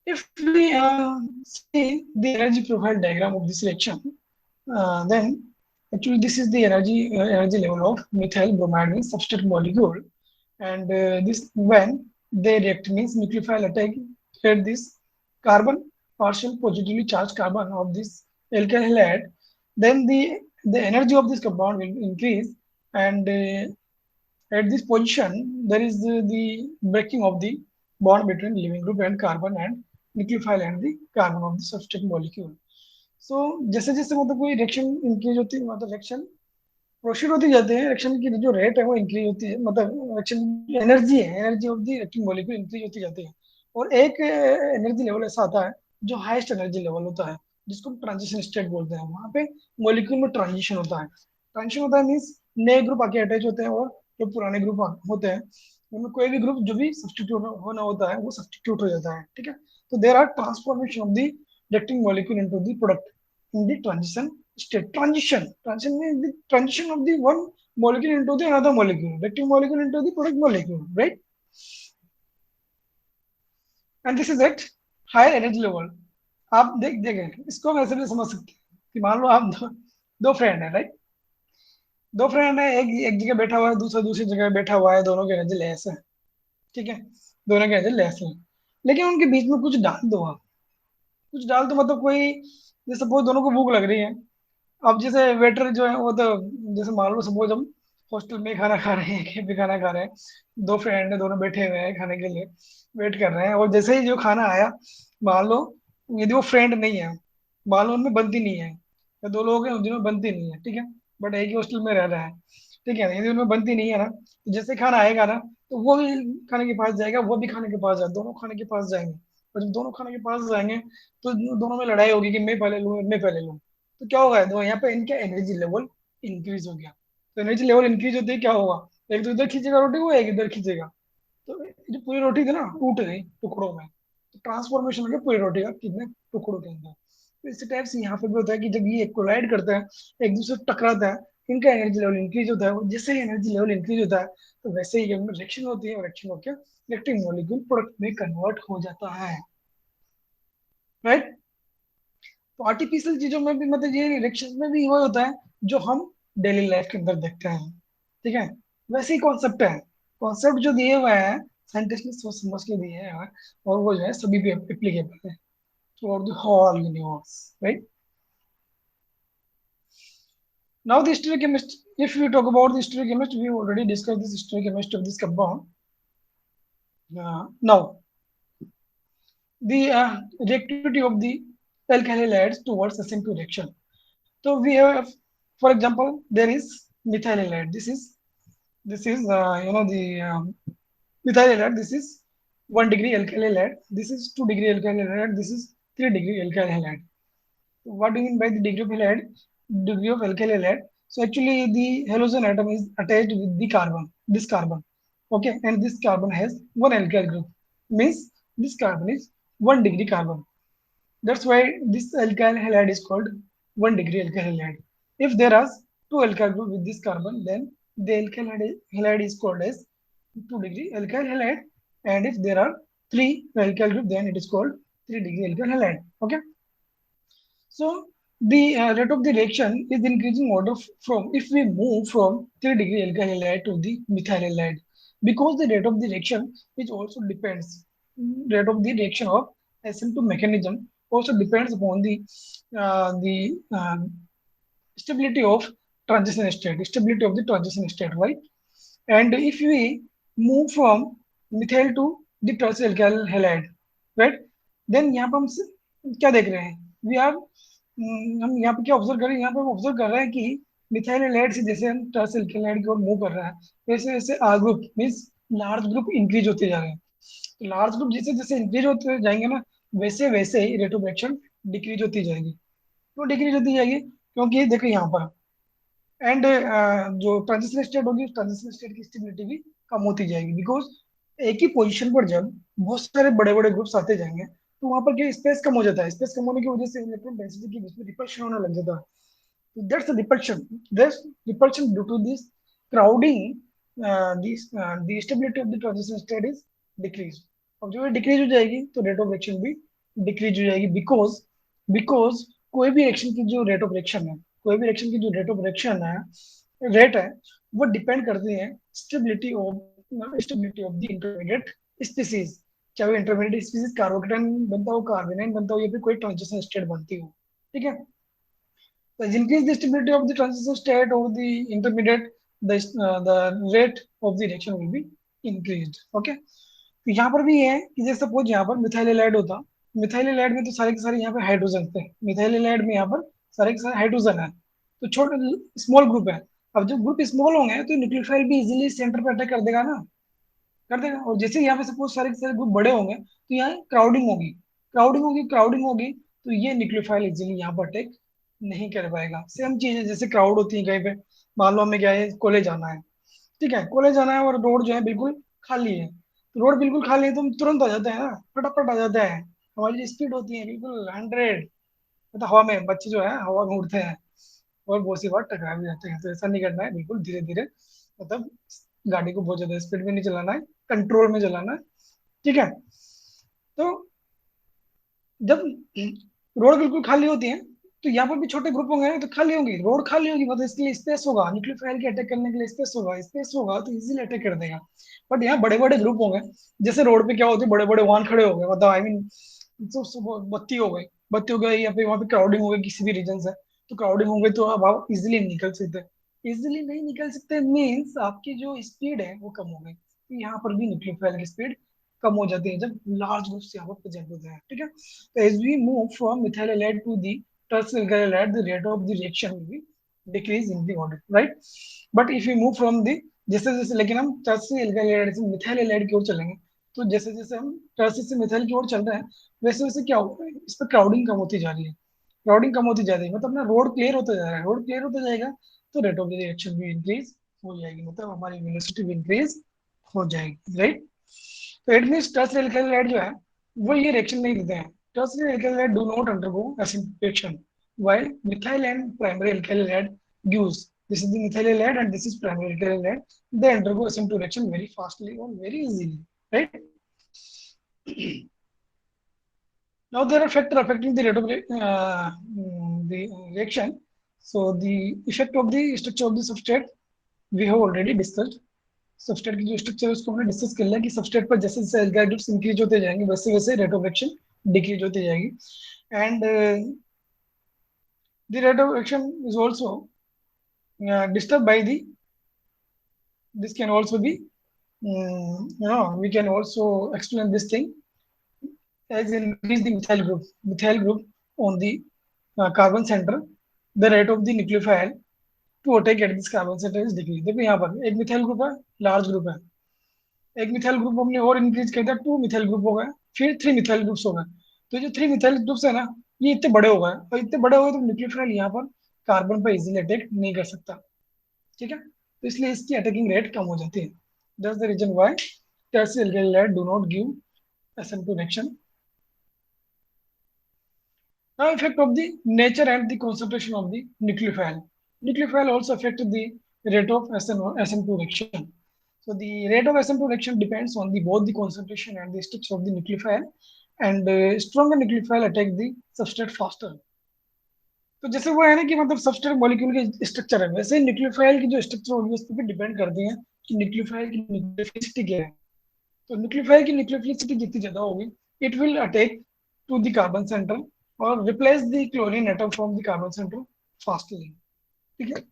If we see the energy profile diagram of this reaction, then actually this is the energy level of methyl bromide means substrate molecule, and this when they react means nucleophile attack at this carbon partial positively charged carbon of this alkyl halide, then the energy of this compound will increase, and at this position there is the breaking of the bond between living group and carbon and nucleophile and the carbon of the substrate molecule. सो जैसे जैसे मतलब कोई reaction increase होती है मतलब reaction proceed होती जाते हैं, रिएक्शन की जो रेट है वो इंक्रीज होती है, मतलब रिएक्शन एनर्जी है, energy of the reacting molecule increase होती जाती है। और एक एनर्जी लेवल ऐसा आता है जो हाईएस्ट एनर्जी लेवल होता है, जिसको ट्रांजिशन स्टेट बोलते हैं। वहां पे मॉलिक्यूल में ट्रांजिशन होता है। ट्रांजिशन होता है मीन्स नए ग्रुप आके अटैच होते हैं और जो पुराने ग्रुप होते हैं उनमें कोई भी ग्रुप जो भी सब्सटीट्यूट होना होता है वो सब्सटीट्यूट हो जाता है, ठीक है। तो there are transformation of the reacting molecule into the product in the transition state. Transition means the transition of the one molecule into the another molecule, reacting molecule into the product molecule, right? And this is at higher energy level. आप देख देखें इसको हम ऐसे भी समझ सकते हैं कि मान लो आप दो फ्रेंड है, राइट। दो फ्रेंड है, एक जगह बैठा हुआ है, दूसरा दूसरी जगह बैठा हुआ है, दोनों की एनर्जी लेस है, ठीक है। दोनों की एनर्जी लेस है, लेकिन उनके बीच में कुछ डाल दो आप। कुछ डाल दो मतलब कोई, जैसे सपोज दोनों को भूख लग रही है। अब जैसे वेटर जो है वो तो, जैसे मान लो सपोज हम हॉस्टल में खाना खा रहे हैं, कहीं भी खाना खा रहे हैं, दो फ्रेंड है, दोनों बैठे हुए हैं खाने के लिए, वेट कर रहे हैं, और जैसे ही जो खाना आया, मान लो यदि वो फ्रेंड नहीं है, मान लो उनमें बनती नहीं है, या दो लोग हैं जिनमें बनती नहीं है, ठीक है, बट एक ही हॉस्टल में रह रहा है, ठीक है, यदि उनमें बनती नहीं है ना, तो जैसे खाना आएगा ना, तो वो भी खाने के पास जाएगा, वो भी खाने के पास जाएगा, दोनों खाने के पास जाएंगे। और जब दोनों खाने के पास जाएंगे तो दोनों में लड़ाई होगी कि मैं पहले लूँ, मैं पहले लूँ। तो क्या होगा, तो यहाँ पे इनका एनर्जी लेवल इंक्रीज हो गया। तो एनर्जी लेवल इंक्रीज होते ही क्या होगा, एक तो इधर खींचेगा रोटी को, एक इधर खींचेगा, तो जो पूरी रोटी थी ना टूट गई टुकड़ों में। तो ट्रांसफॉर्मेशन हो गया पूरी रोटी का कितने टुकड़ों के अंदर। तो इसी टाइप से यहाँ पे भी होता है कि जब ये कोलाइड करते हैं, एक दूसरे से टकराता है, इनका एनर्जी लेवल इंक्रीज होता है, और जैसे ही एनर्जी लेवल इंक्रीज होता है तो वैसे ही इनमें रिएक्शन होती है, और रिएक्शन होकर इलेक्ट्रिक मॉलिक्यूल प्रोडक्ट में कन्वर्ट हो जाता है, राइट। तो आर्टिफिशियल चीजों में भी मतलब ये रिएक्शन में भी वो होता है जो हम डेली लाइफ के अंदर देखते हैं, ठीक है। वैसे ही कॉन्सेप्ट है, कॉन्सेप्ट जो दिए हुए हैं साइंटिस्ट ने सोच समझ के दिए हैं, और वो जो है सभी पे एप्लीकेबल है throughout the whole universe, right. Now the stereochemistry, if we talk about the stereochemistry, we already discussed this stereochemistry of this compound. Now the reactivity of the alkyl halides towards SN2 reaction. So we have, for example, there is methyl halide. This is the methyl halide. This is 1 degree alkyl halide. This is 2 degree alkyl halide. This is 3 degree alkyl halide. What do you mean by the degree of halide? Degree of alkyl halide. So actually, the halogen atom is attached with the carbon. This carbon, okay, and this carbon has one alkyl group. Means this carbon is 1 degree carbon. That's why this alkyl halide is called 1 degree alkyl halide. If there are two alkyl group with this carbon, then the alkyl halide is called as 2 degree alkyl halide. And if there are three alkyl group, then it is called 3 degree alkyl halide. Okay. So the rate of the reaction is increasing order from, if we move from 3 degree alkyl halide to the methyl halide, because the rate of the reaction is also depends, rate of the reaction of SN2 mechanism also depends upon the stability of stability of the transition state, right? And if we move from methyl to the tertiary halide, right? Then यहाँ पर हम क्या देख रहे हैं, we are हम यहाँ पे क्या ऑब्जर्व कर रहे हैं, यहाँ पे हम ऑब्जर्व कर रहे हैं कि मिथाइल हैलाइड से जैसे हम टर्सल हैलाइड की ओर मूव कर रहा है, वैसे वैसे R group means large group increase होते जा रहे हैं। तो लार्ज ग्रुप जैसे जैसे इंक्रीज होते जाएंगे ना, वैसे वैसे ही रेट ऑफ एक्शन डिक्रीज होती जाएगी। तो डिक्रीज होती जाएगी क्योंकि देखो यहाँ पर, एंड जो ट्रांजिशन स्टेट होगी, ट्रांजिशन स्टेट की स्टेबिलिटी भी कम होती जाएगी, बिकॉज एक ही पोजीशन पर जब बहुत सारे बड़े बड़े ग्रुप्स आते जाएंगे तो वहां पर क्या स्पेस कम हो जाता है, स्पेस कम होने की वजह से इलेक्ट्रॉन डेंसिटी के बीच में रिपल्शन होने लग जाता है। तो that's the repulsion, that's repulsion due to this crowding, the stability of the transition state is decrease. अब जब ये डिक्रीज हो जाएगी तो रेट ऑफ एक्शन भी डिक्रीज हो जाएगी, बिकॉज बिकॉज कोई भी एक्शन की जो रेट ऑफ एक्शन है कोई भी रिएक्शन की जो रेट ऑफ रिएक्शन है, रेट है, वो डिपेंड करती है stability of the intermediate species. चाहे वो इंटरमीडिएट स्पीसीज कार्बोकेटाइन बनता हो, कार्बेनाइन बनता हो, या फिर कोई ट्रांजिशन स्टेट बनती हो। ठीक है, तो increase the stability of the transition state of the intermediate, the rate of the reaction will be increased. Okay, तो यहाँ पर भी ये है कि जैसे सपोज यहाँ पर मिथाइल हैलाइड होता, मिथाइल हैलाइड में तो सारे के सारे यहाँ पे हाइड्रोजन थे, मिथाइल हैलाइड में यहाँ पर सारे के सारे हाइड्रोजन है, तो छोटे स्मॉल ग्रुप है। अब जब ग्रुप स्मॉल होंगे तो न्यूक्लियोफाइल भी इजीली सेंटर पे अटैक कर देगा ना, कर देगा। और जैसे यहाँ पे सपोज सारे के सारे ग्रुप बड़े होंगे तो यहाँ क्राउडिंग होगी, क्राउडिंग होगी, तो ये न्यूक्लियोफाइल इजीली यहाँ पर अटैक नहीं कर पाएगा। सेम चीज है जैसे क्राउड होती है कहीं पे, मान लो हमें क्या है, कॉलेज जाना है, ठीक है, कॉलेज जाना है और रोड जो है बिल्कुल खाली है, तो रोड बिल्कुल खाली है तो हम तुरंत आ जाते हैं ना, फटाफट आ जाते हैं। हमारी जो स्पीड होती है बिल्कुल 100, मतलब हवा में, बच्चे जो है हवा में उड़ते हैं और बहुत सी बार टकरा भी जाते हैं। तो ऐसा नहीं करना है, बिल्कुल धीरे धीरे, मतलब गाड़ी को बहुत ज्यादा स्पीड में नहीं चलाना है, कंट्रोल में चलाना है। ठीक है, तो जब रोड बिल्कुल खाली होती है तो यहाँ पर भी छोटे ग्रुप होंगे ना, तो खाली होंगी, रोड खाली होगी, मतलब इसके लिए स्पेस होगा, न्यूक्लियोफाइल के अटैक करने के लिए स्पेस होगा तो इजीली अटैक कर देगा। बट यहाँ बड़े बड़े ग्रुप होंगे, जैसे रोड पे क्या होती है, बड़े बड़े वाहन खड़े हो गए, मतलब आई मीन तो बत्ती हो गई, या फिर वहाँ पे क्राउडिंग हो गई किसी भी रीजन से, तो क्राउडिंग हो गई तो अब आप इजिली निकल सकते, इजिली नहीं निकल सकते मीन्स आपकी जो स्पीड है वो कम हो गई। तो यहाँ पर भी न्यूक्लियोफाइल की स्पीड कम हो जाती है जब लार्ज ग्रुप यहाँ पर प्रेजेंट होते हैं। ठीक है, तो as we move from methyl halide to the tertiary alkyl halide, the rate of the reaction will be decrease in the order, right? But if we move from the, जैसे जैसे लेकिन हम tertiary alkyl halide से methyl halide की ओर चलेंगे, तो जैसे जैसे हम tertiary से मिथाइल की ओर चल रहे हैं, वैसे वैसे क्या होगा, इस पर क्राउडिंग कम होती जा रही है, क्राउडिंग कम होती जा रही है, मतलब अपना रोड क्लियर होता जा रहा है, रोड क्लियर होता जाएगा तो रेट ऑफ द रिएक्शन भी इंक्रीज हो जाएगी, मतलब हमारी वेलोसिटी भी इंक्रीज हो जाएगी, राइट? तो it means tertiary alkyl hide जो है वो ये रिएक्शन नहीं देते हैं। Tertiary alkyl halide do not undergo acidic reaction, while methyl and primary alkyl halide gives, this is the methyl halide and this is primary alkyl halide, they undergo SN2 reaction very fastly or very easily, right? Now there are factors affecting the rate of the reaction. So the effect of the structure of the substrate we have already discussed. Substrate की जो structure है उसको हमने discuss कर लिया कि substrate पर जैसे जैसे एल्काइल ग्रुप्स इंक्रीज होते जाएंगे वैसे वैसे रेट ऑफ रिएक्शन डिक्रीज होती जाएगी। And the rate of reaction is also disturbed by the, this can also be, we can also explain this thing as increase the methyl group on the carbon center, the rate of the nucleophile to attack at this carbon center is decreased। देखो यहाँ पर एक methyl group है, large group है, एक methyl group हमने और increase कर दिया, 2 मिथाइल ग्रुप हो गए, फिर 3 मिथाइल ग्रुप्स हो गए। तो जो 3 मिथाइल ग्रुप्स है ना, ये इतने बड़े हो गए, और इतने बड़े हो गए तो न्यूक्लियोफाइल यहाँ पर कार्बन पर इजीली अटैक नहीं कर सकता। ठीक है, तो इसलिए इसकी अटैकिंग रेट कम हो जाती है। That's the reason why tertiary alkyl halide do not give SN2 reaction. Now effect of the nature and the concentration of the nucleophile. Nucleophile also affect the rate of SN2 reaction. So the rate of SN2 reaction depends on the both the concentration and the structure of the nucleophile, and stronger nucleophile attack the substrate faster. तो जैसे वो है ना कि मतलब substrate molecule के structure है, वैसे न्यूक्लियोफाइल की जो स्ट्रक्चर होगी उस पर डिपेंड करती है कि न्यूक्लियोफाइल की न्यूक्लियोफिलिसिटी क्या है। तो न्यूक्लियोफाइल की न्यूक्लियोफिलिसिटी जितनी ज्यादा होगी, it will attack to the carbon centre और replace the chlorine atom from the carbon centre fastly. ठीक है,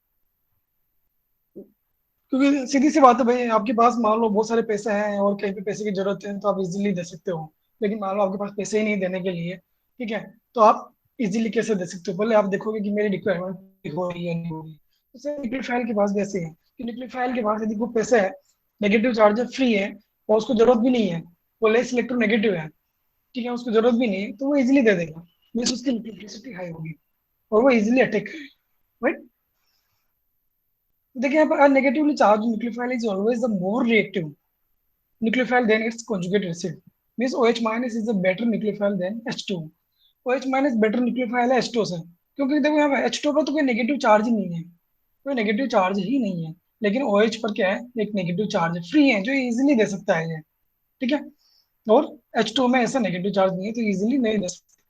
क्योंकि सीधी सी बात है भाई, आपके पास मान लो बहुत सारे पैसे हैं और कहीं पे पैसे की जरूरत है तो आप इजीली दे सकते हो, लेकिन मान लो आपके पास पैसे ही नहीं देने के लिए, ठीक है, तो आप इजीली कैसे दे सकते हो, पहले आप देखोगे कि मेरी रिक्वायरमेंट हो रही है नहीं हो रही। तो न्यूक्लियोफाइल के पास भी ऐसे है कि न्यूक्लियोफाइल के पास यदि कोई पैसे है, नेगेटिव चार्ज फ्री है और उसको जरूरत भी नहीं है, वो लेस इलेक्ट्रोनेगेटिव है, ठीक है, उसको जरूरत भी नहीं है, तो वो इजीली दे देगा, मीन्स उसकी न्यूक्लियोफिलिसिटी हाई होगी और वो इजीली अटैक करेगा, राइट? देखिए यहाँ पर negatively charge nucleophile is always the more reactive nucleophile than its conjugate acid, means OH minus is a better nucleophile than H2। OH minus better nucleophile है H2 से, क्योंकि देखो यहाँ पे H2 पर तो कोई नेगेटिव चार्ज ही नहीं है, कोई नेगेटिव चार्ज ही नहीं है, लेकिन OH पर क्या है, एक नेगेटिव चार्ज फ्री है जो इजीली दे सकता है ये। ठीक है, और H2 में ऐसा नेगेटिव चार्ज नहीं है तो इजीली नहीं दे सकता।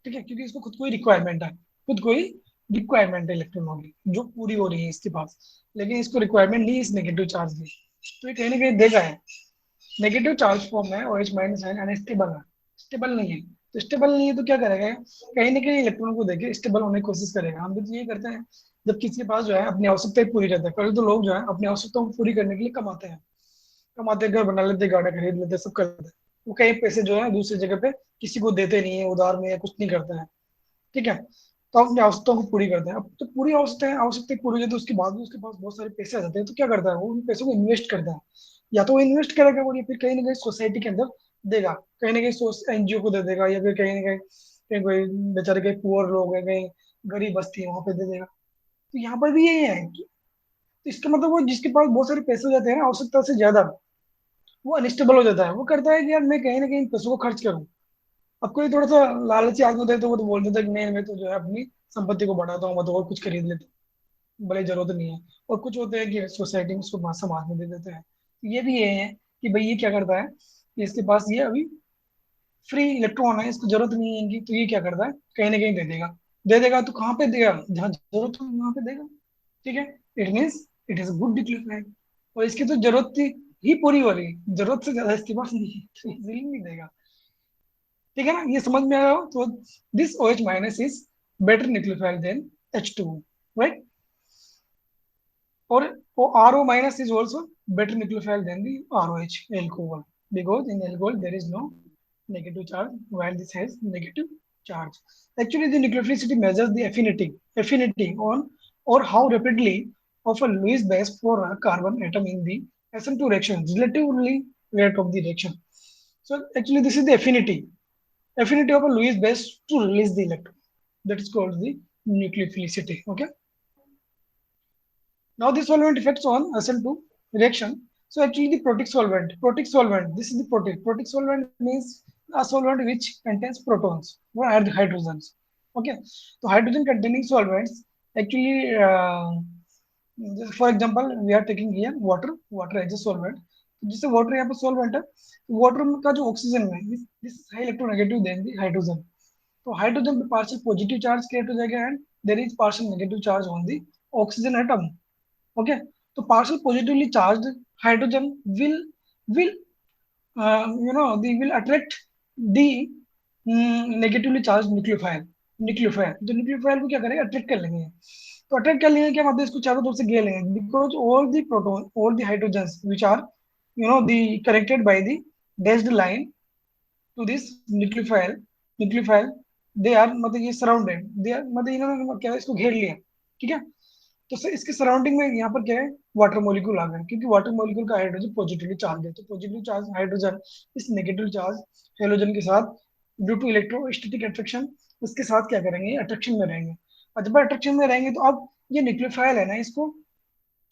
ठीक है, क्योंकि इसको खुद को ही रिक्वायरमेंट है, खुद को ही रिक्वायरमेंट इलेक्ट्रॉन होगी जो पूरी हो रही है इसके पास, लेकिन इसको रिक्वायरमेंट नहीं है इस नेगेटिव चार्ज की, तो ये कहीं ना कहीं देगा है। नेगेटिव चार्ज फॉर्म है और एच माइनस आयन अनस्टेबल है, स्टेबल नहीं है। तो स्टेबल नहीं है तो क्या करेगा, कहीं ना कहीं इलेक्ट्रॉन को देके स्टेबल होने की कोशिश करेगा। हम भी तो ये करते हैं, जब किसी के पास जो है अपनी आवश्यकताएं पूरी रहती है, पहले तो लोग जो है अपनी आवश्यकताओं को पूरी करने के लिए कमाते हैं, कमाते घर बना लेते, गाड़ी खरीद लेते, सब करते हैं। वो कई पैसे जो है दूसरी जगह पे किसी को देते नहीं है उधार में या कुछ नहीं करते हैं, ठीक है। तो अपनी आवश्यकताओं को पूरी करते हैं। अब तो पूरी आवश्यकताएं आवश्यकताएं पूरी हो जाती है, तो उसके बाद भी उसके पास बहुत सारे पैसे आ जाते हैं, तो क्या करता है वो उन पैसों को इन्वेस्ट करता है। या तो वो इन्वेस्ट करेगा और या फिर कहीं ना कहीं सोसाइटी के अंदर देगा, कहीं ना कहीं एनजीओ को दे देगा, या फिर कहीं ना कहीं कहीं कोई बेचारे कहीं पुअर लोग हैं, कहीं गरीब बस्ती है वहां पे दे देगा। तो यहाँ पर भी यही है कि तो इसका मतलब वो जिसके पास बहुत सारे पैसे हो जाते हैं ना आवश्यकता से ज्यादा, वो अनस्टेबल हो जाता है। वो करता है कि यार मैं कहीं ना कहीं इन पैसों को खर्च करूँ। अब कोई थोड़ा सा लालची आदमी होता है तो वो तो बोल देता है कि नहीं मैं तो जो है अपनी संपत्ति को बढ़ाता हूँ, मैं तो और कुछ खरीद लेता हूँ, भले जरूरत नहीं है। और कुछ होते हैं कि सोसाइटी में उसको समाज में दे देते हैं। तो ये भी ये है कि भाई ये क्या करता है कि इसके पास ये अभी फ्री इलेक्ट्रॉन है, इसको जरूरत नहीं है इनकी, तो ये क्या करता है कहीं ना कहीं दे देगा। दे देगा तो कहाँ पे देगा, जहाँ जरूरत हो वहां पे देगा, ठीक है। It means it is good declaration. और इसकी तो जरूरत ही पूरी हो रही है, जरूरत से ज्यादा इसके पास नहीं है, तो इजीली नहीं देगा, ठीक है ना। ये समझ में आया हो तो this OH minus is better nucleophile than H2, right. और RO minus is also better nucleophile than the ROH alcohol, because in alcohol there is no negative charge while this has negative charge. Actually, the nucleophilicity measures the affinity on or how rapidly of a Lewis base for a carbon atom in the SN2 reaction, relatively rate of the reaction. So actually, this is the affinity of a Lewis base to release the electron. That is called the nucleophilicity. Okay. Now the solvent effects on SL2 reaction. So actually the protic solvent, this is the protic solvent means a solvent which contains protons or hydrogens. Okay, so hydrogen containing solvents actually, for example, we are taking here water as a solvent. जिससे water यहाँ पर solvent है, water का जो oxygen है this high electronegative than the hydrogen. तो hydrogen पे partial positive charge create हो जाएगा and there is partial negative charge on the oxygen atom. Okay, so partial positively charged hydrogen will they will attract the negatively charged nucleophile तो nucleophile को क्या करेंगे attract कर लेंगे। तो अट्रैक्ट कर लेंगे क्या मतलब इसको चारों तरफ से घेर लेंगे, because all the hydrogens which are the connected by the dashed line to this nucleophile they are मतलब ये सराउंडेड दे आर मतलब इन्होंने क्या है, इसको घेर लिया, ठीक है। तो सर इसके सराउंडिंग में यहाँ पर क्या है वाटर मॉलिक्यूल आ गए, क्योंकि वाटर मॉलिक्यूल का हाइड्रोजन पॉजिटिवली चार्ज है, तो पॉजिटिव चार्ज हाइड्रोजन इस नेगेटिव चार्ज हेलोजन के साथ ड्यू टू इलेक्ट्रोस्टैटिक अट्रैक्शन उसके साथ क्या करेंगे अट्रैक्शन में रहेंगे। और जब अट्रैक्शन में रहेंगे तो अब ये न्यूक्लियोफाइल है ना, इसको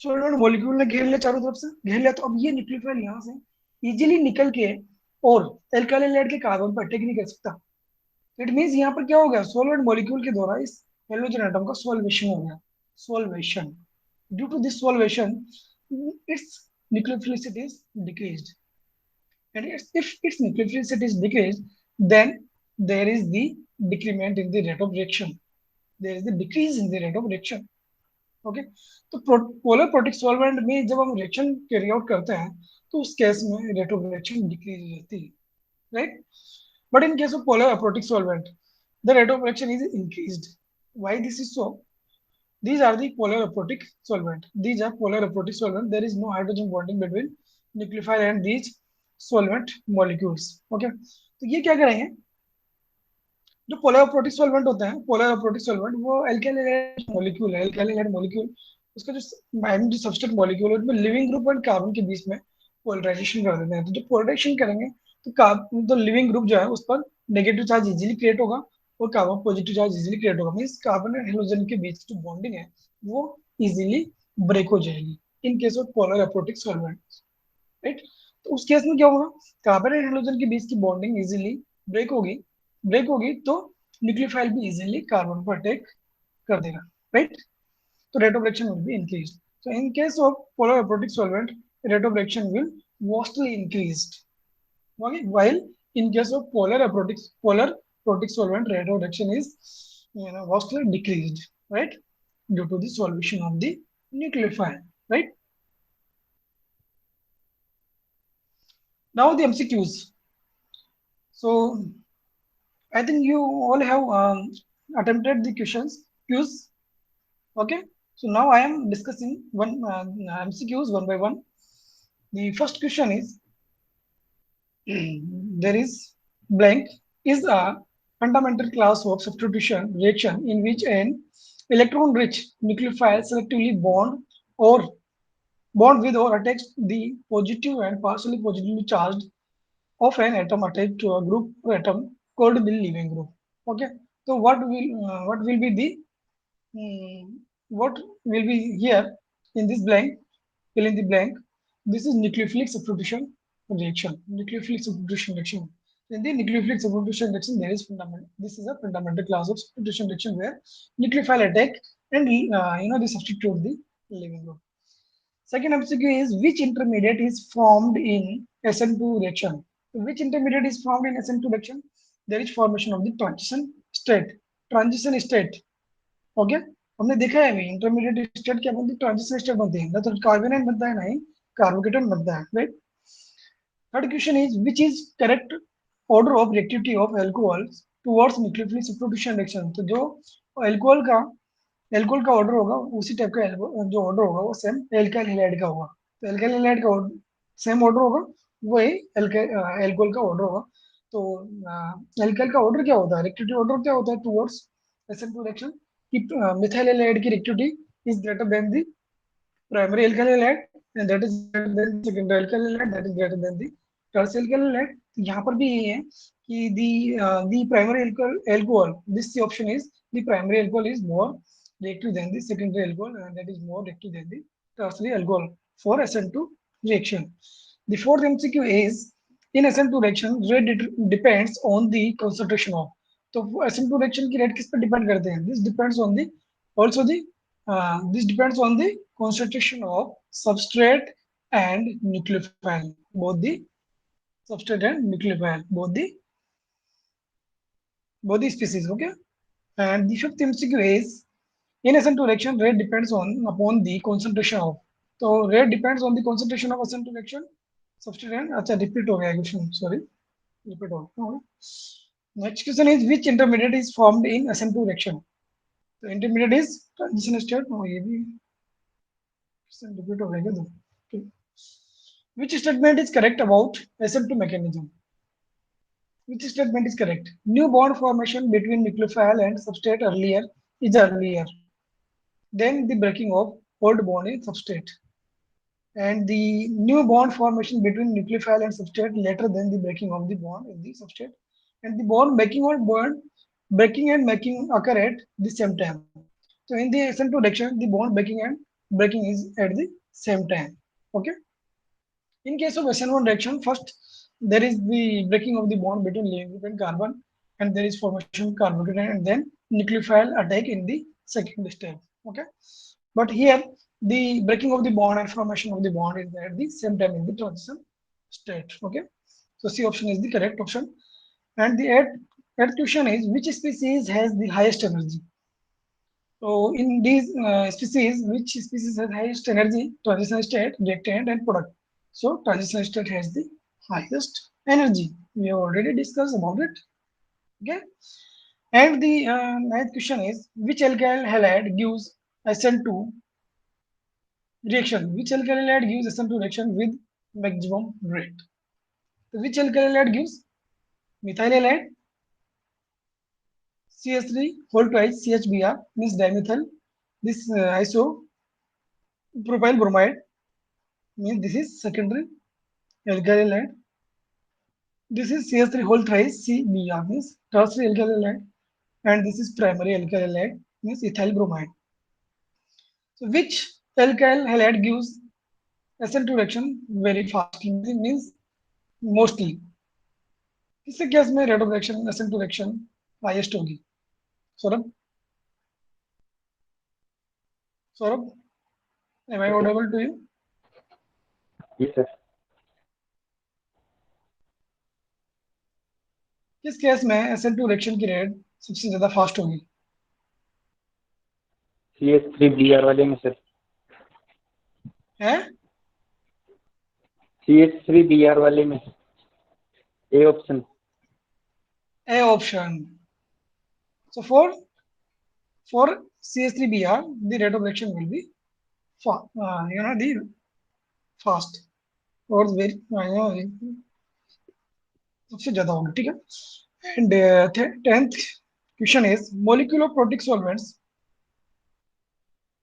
सॉलिड मॉलिक्यूल ने घेर लिया, चारों तरफ से घेर लिया, तो अब ये न्यूक्लियोफाइल यहाँ से इजीली निकल के और एल्काइल लेड के कार्बन पर अटैक नहीं कर सकता। इट मीन्स यहाँ पर क्या हो गया सॉलिड मॉलिक्यूल के द्वारा इस हेलोजन एटम का सॉल्वेशन हो गया, solvation. Due to this solvation, its nucleophilicity is decreased. And if its nucleophilicity is decreased, then there is the decrement in the rate of reaction. There is the decrease in the rate of reaction. Okay? तो polar protic solvent में जब हम reaction carry out करते हैं तो उस case में rate of reaction decrease हो जाती है, right. But in case of polar aprotic solvent the rate of reaction is increased. Why this is so? These are the polar aprotic solvent. These are polar aprotic solvent. There is no hydrogen bonding between nucleophile and these solvent molecules. Okay. तो ये क्या करेंगे, जो polar aprotic solvent होता है polar aprotic solvent वो alkyl molecule है, alkyl molecule उसका जो सबस्ट्रेट मॉलिक्यूल है उसमें लिविंग ग्रुप और कार्बन के बीच में पोलराइजेशन कर देते हैं। तो जब पोलराइजेशन करेंगे तो कार्बन तो लिविंग ग्रुप जो है उस पर नेगेटिव चार्ज इजीली क्रिएट होगा और carbon positive charge easily create होगा, मीन्स कार्बन एंड हेलोजन के बीच जो बॉन्डिंग है वो इजीली ब्रेक हो जाएगी in case of polar aprotic solvent, right. तो उस केस में क्या होगा कार्बन एंड हाइड्रोजन के बीच की बॉन्डिंग इजीली ब्रेक होगी, ब्रेक होगी तो न्यूक्लियोफाइल भी इजीली कार्बन पर अटैक कर देगा, राइट। तो rate of reaction will be increase. So in case of polar aprotic solvent, rate of reaction will vastly increased. Okay, while in case of polar protic solvent, rate of reaction is vastly decreased. right? Due to the solution of the nucleophile, right? Now the MCQs. So I think you all have attempted the questions, Qs, okay? So now I am discussing one MCQs one by one. The first question is there is blank is a fundamental class of substitution reaction in which an electron-rich nucleophile selectively or bond with or attach the positive and partially positively charged of an atom attached to a group atom called the leaving group. Okay. So what will be the what will be here in this blank? Fill in the blank. This is nucleophilic substitution reaction. Nucleophilic substitution reaction. In the nucleophilic substitution reaction, there is fundamental. This is a fundamental class of substitution reaction where nucleophile attack and they substitute the leaving group. Second MCQ is which intermediate is formed in SN2 reaction? Which intermediate is formed in SN2 reaction? There is formation of the transition state. Transition state. Okay, हमने देखा है अभी intermediate state क्या बनती है, transition state बनती है ना, तो कार्बोनाइट बनता है ना ही कार्बोकेटन बनता है, right? Third question is which is correct order of reactivity of alcohol towards nucleophilic substitution reaction? तो जो अल्कोहल का ऑर्डर होगा उसी टाइप का जो ऑर्डर होगा वो सेम एल्काइल हैलाइड का होगा। तो एल्काइल हैलाइड का सेम ऑर्डर होगा, वही अल्कोहल का ऑर्डर होगा। तो एल्काइल का ऑर्डर क्या होता है, रिएक्टिविटी ऑर्डर क्या होता है टुवर्ड्स SN2 रिएक्शन कि मिथाइल हैलाइड की reactivity is greater than the primary alkyl halide and that is greater than secondary alkyl halide that is greater than the tertiary alkyl halide। यहाँ पर भी यही है कि the primary alcohol, this option is the primary alcohol is more reactive than the secondary alcohol and that is more reactive than the tertiary alcohol for SN2 reaction। The fourth MCQ is in SN2 reaction rate depends on the concentration of। तो SN2 reaction की rate किस पर depend करते हैं? This depends on the also the this depends on the concentration of substrate and nucleophile, both the substrate and nucleophile, both the species, okay? And the fifth MCQ is in SN2 reaction rate depends on upon the concentration of। So rate depends on the concentration of SN2 reaction substrate and अच्छा repeat हो गया question, sorry, repeat हो गया। Next question is which intermediate is formed in SN2 reaction? तो intermediate is transition state, ये भी repeat हो गया क्या? Which statement is correct about SN2 mechanism? Which statement is correct? New bond formation between nucleophile and substrate is earlier than the breaking of old bond in substrate. And the new bond formation between nucleophile and substrate later than the breaking of the bond in the substrate. And the bond breaking and making occur at the same time. So in the SN2 reaction, the bond breaking is at the same time. Okay. In case of SN1 reaction, first there is the breaking of the bond between leaving group and carbon, and there is formation of carbocation, and then nucleophile attack in the second step. Okay, but here the breaking of the bond and formation of the bond is at the same time in the transition state. Okay, so C option is the correct option. And the eighth question is which species has the highest energy? So in these species, which species has highest energy, transition state, reactant, and product? So transition state has the highest energy. We have already discussed about it. Okay. And the ninth question is which alkyl halide gives SN2 reaction? Which alkyl halide gives SN2 reaction with maximum rate? So which alkyl halide gives methyl halide, CH3 whole twice CHBr means dimethyl. This isopropyl bromide means this is secondary alkyl halide. This is CH3 whole thrice CBr means tertiary alkyl halide, and this is primary alkyl halide means ethyl bromide. So which alkyl halide gives SN2 reaction very fastly means mostly? किससे case में rate of reaction SN2 reaction highest होगी? Saurabh, Saurabh, am I audible to you? Yes, sir. किस case में SN2 reaction की rate सबसे ज्यादा fast होगी? CH3Br वाले में सर, है CH3Br वाले में A option. A option. So for CH3Br, the rate of reaction will be the fast और very सबसे ज्यादा होगा. ठीक है. And 10th question is molecular protic solvents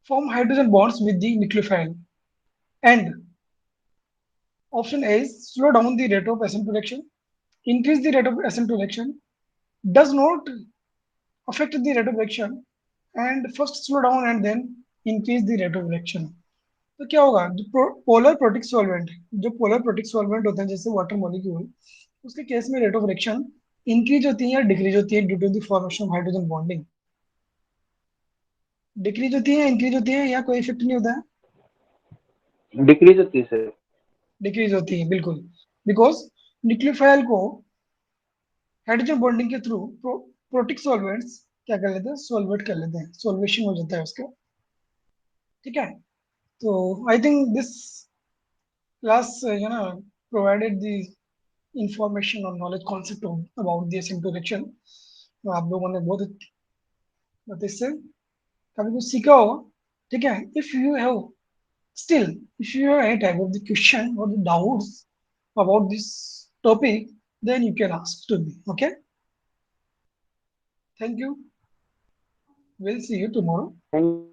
form hydrogen bonds with the nucleophile, and option A is slow down the rate of SN2 reaction, increase the rate of SN2 reaction, does not affect the rate of reaction, and first slow down and then increase the rate of reaction. तो क्या होगा, जो polar protic solvent, जो polar protic solvent होते हैं जैसे water molecule, उसके case में रेट ऑफ रिएक्शन इंक्रीज होती है या डिक्रीज होती है due to the formation of hydrogen bonding. Decrease होती है, इंक्रीज होती है, या कोई इफेक्ट नहीं होता है? डिक्रीज होती है सर। डिक्रीज होती है बिल्कुल, बिकॉज न्यूक्लियोफाइल को हाइड्रोजन बॉन्डिंग के थ्रू प्रोटिक सॉल्वेंट्स क्या कर लेते हैं, सॉल्वेट कर लेते हैं, सॉल्वेशन हो जाता है उसका. ठीक है. तो I think this class provided the information or knowledge concept about the SN2 reaction. तो आप लोगों ने बहुत इससे काफी कुछ सीखा होगा. ठीक है. If you have still, if you have any type of the question or the doubts about this topic, then you can ask to me. Okay. Thank you. We'll see you tomorrow. Thank